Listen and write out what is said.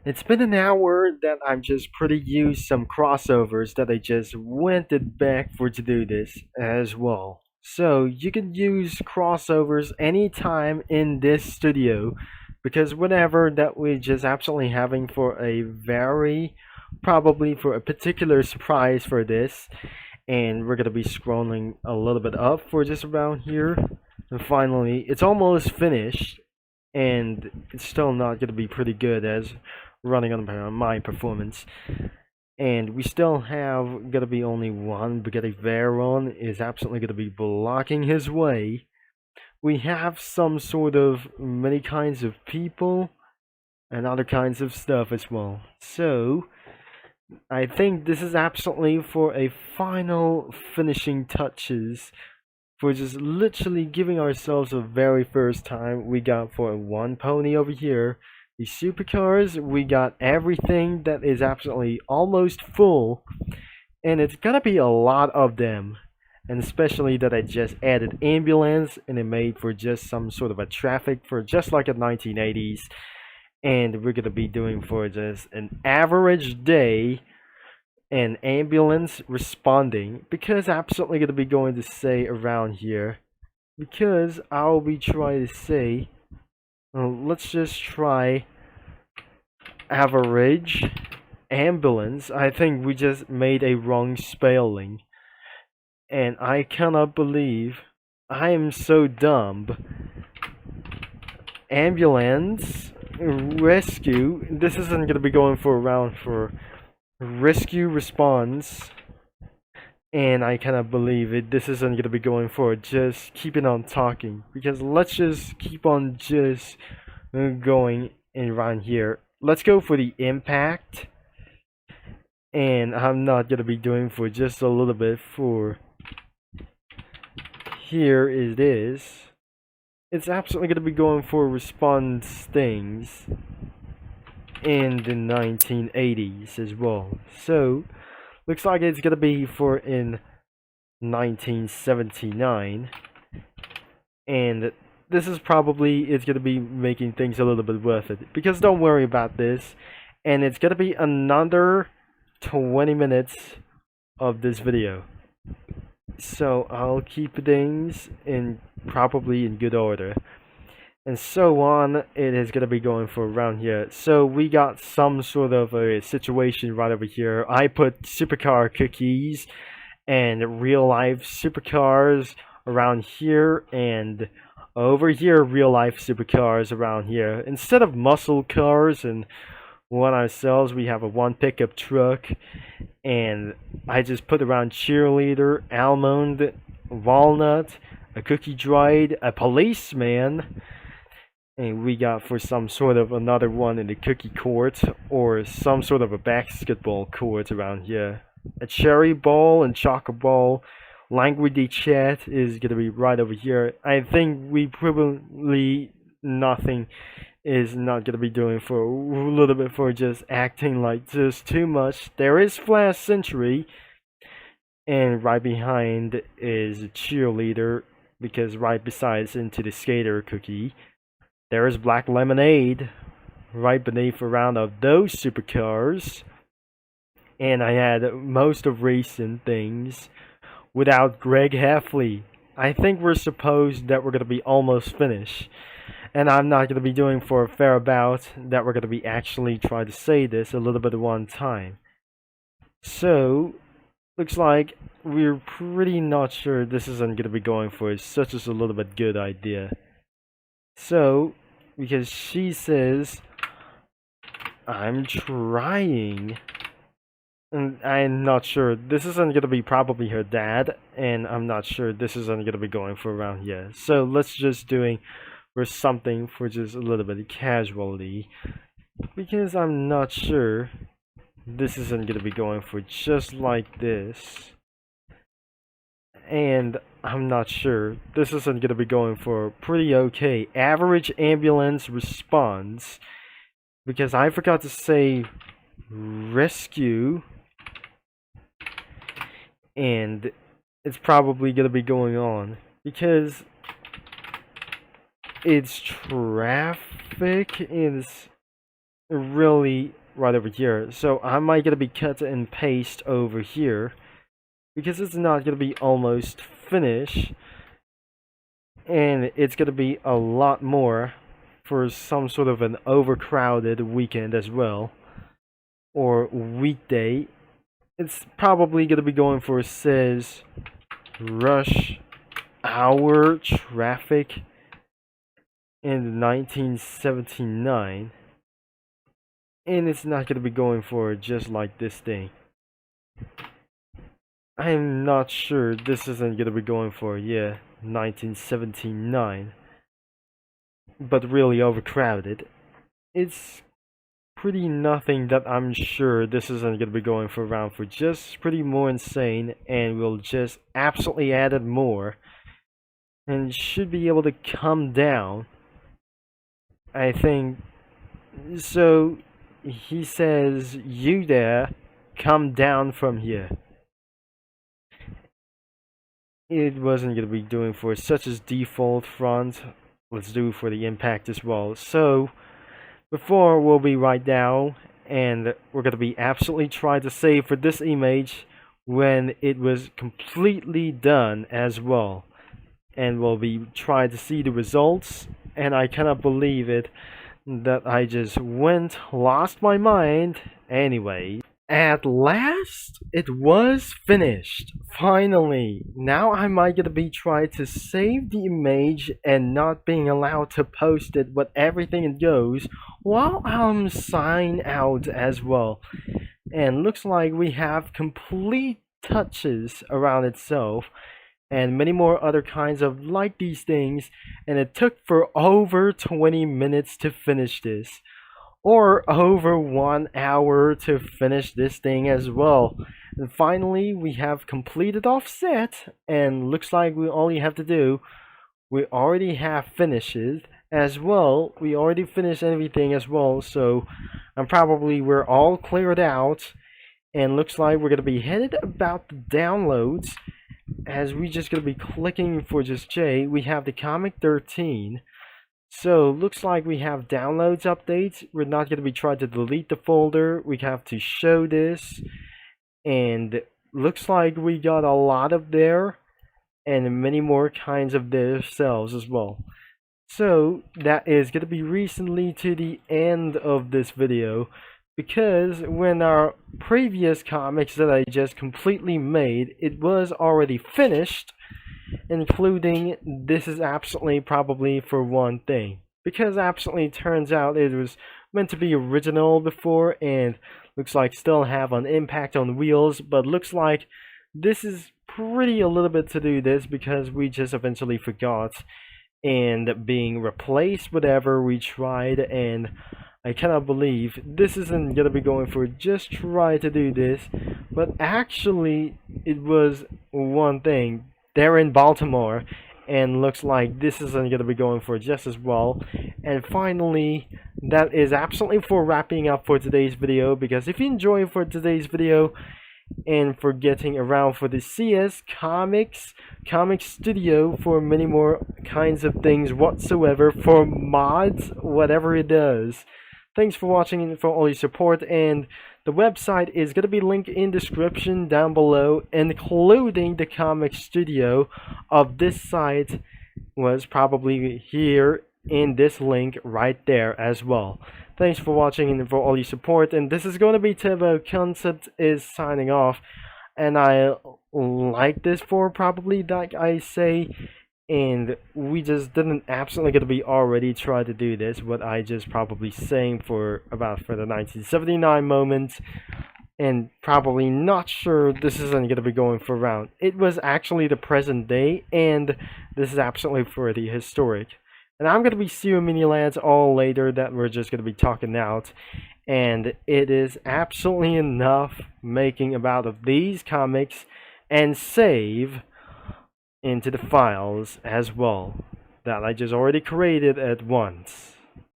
It's been an hour that I'm just pretty used some crossovers that I just went it back for to do this as well. So you can use crossovers anytime in this studio because whenever that we're just absolutely having for a very probably for a particular surprise for this, and we're gonna be scrolling a little bit up for just around here. And finally, it's almost finished, and it's still not going to be pretty good as running on my performance. And we still have going to be only one because Veron is absolutely going to be blocking his way. We have some sort of many kinds of people and other kinds of stuff as well. So I think this is absolutely for a final finishing touches for just literally giving ourselves a very first time. We got for one pony over here. The supercars, we got everything that is absolutely almost full, and it's gonna be a lot of them. And especially that I just added ambulance and it made for just some sort of a traffic for just like a 1980s. And we're gonna be doing for just an average day and ambulance responding because absolutely going to be going to say around here because I'll be trying to say let's just try average ambulance. I think we just made a wrong spelling and I cannot believe I am so dumb. Ambulance rescue, this isn't going to be going for a round for rescue response, and I cannot believe it. This isn't gonna be going forward. Just keeping on talking because let's just keep on just going around here. Let's go for the impact, and I'm not gonna be doing for just a little bit for here it is. It's absolutely gonna be going for response things in the 1980s as well. So looks like it's gonna be for in 1979, and this is probably it's gonna be making things a little bit worth it because don't worry about this, and it's gonna be another 20 minutes of this video. So I'll keep things in probably in good order. And so on, it is going to be going for around here. So we got some sort of a situation right over here. I put supercar cookies and real life supercars around here, and over here real life supercars around here. Instead of muscle cars and one ourselves, we have a one pickup truck, and I just put around cheerleader, almond, walnut, a cookie droid, a policeman, and we got for some sort of another one in the cookie court or some sort of a basketball court around here. A cherry ball and chocolate ball. Language chat is gonna be right over here. I think we probably nothing is not gonna be doing for a little bit for just acting like just too much. There is Flash Century, and right behind is a cheerleader because right besides into the skater cookie. There is Black Lemonade right beneath a round of those supercars. And I had most of recent things without Greg Heffley. I think we're supposed that we're going to be almost finished. And I'm not going to be doing for a fair bout that we're going to be actually trying to say this a little bit at one time. So, looks like we're pretty not sure this isn't going to be going for such as a little bit good idea. So, because she says, I'm trying. And I'm not sure. This isn't going to be probably her dad. And I'm not sure this isn't going to be going for around here. So let's just doing for something for just a little bit casually. Because I'm not sure this isn't going to be going for just like this. And I'm not sure. This isn't going to be going for pretty okay. Average ambulance response. Because I forgot to say rescue. And it's probably going to be going on. Because it's traffic is really right over here. So I might gonna be cut and paste over here because it's not gonna be almost finished, and it's gonna be a lot more for some sort of an overcrowded weekend as well, or weekday. It's probably gonna be going for, says, rush hour traffic in 1979, and it's not gonna be going for just like this thing. I'm not sure this isn't gonna be going for, yeah, 1979, but really overcrowded. It's pretty nothing that I'm sure this isn't gonna be going for around for, just pretty more insane, and we'll just absolutely add it more and should be able to come down, I think. So he says, you there, come down from here. It wasn't going to be doing for such as default front. Let's do for the impact as well. So before we'll be right now, and we're going to be absolutely trying to save for this image when it was completely done as well, and we'll be trying to see the results. And I cannot believe it that I just lost my mind. Anyway, at last, it was finished. Finally. Now I might gonna be trying to save the image and not being allowed to post it with everything it goes while I'm signed out as well. And looks like we have complete touches around itself and many more other kinds of like these things, and it took for over 20 minutes to finish this, or over 1 hour to finish this thing as well. And finally we have completed offset, and looks like we only have to do, we already have finishes as well, we already finished everything as well. So we're all cleared out, and looks like we're gonna be headed about the downloads, as we just gonna be clicking for just J. We have the comic 13. So looks like we have downloads updates. We're not going to be trying to delete the folder. We have to show this, and looks like we got a lot of there and many more kinds of their cells as well. So that is going to be recently to the end of this video, because when our previous comics that I just completely made, it was already finished, including this is absolutely probably for one thing, because absolutely turns out it was meant to be original before, and looks like still have an impact on wheels, but looks like this is pretty a little bit to do this because we just eventually forgot, and being replaced whatever we tried. And I cannot believe this isn't gonna be going for just try to do this, but actually it was one thing. They're in Baltimore, and looks like this isn't gonna be going for just as well. And finally, that is absolutely for wrapping up for today's video, because if you enjoy for today's video and for getting around for the CS Comics Studio for many more kinds of things whatsoever, for mods, whatever it does. Thanks for watching and for all your support, and the website is going to be linked in description down below, including the comic studio of this site was probably here in this link right there as well. Thanks for watching and for all your support, and this is going to be Tivo. Concept is signing off, and I like this for probably like I say, and we just didn't absolutely gonna be already try to do this, what I just probably saying for the 1979 moment, and probably not sure this isn't gonna be going for round. It was actually the present day, and this is absolutely for the historic. And I'm gonna be seeing mini lads all later that we're just gonna be talking out, and it is absolutely enough making about of these comics and save into the files as well that I just already created at once.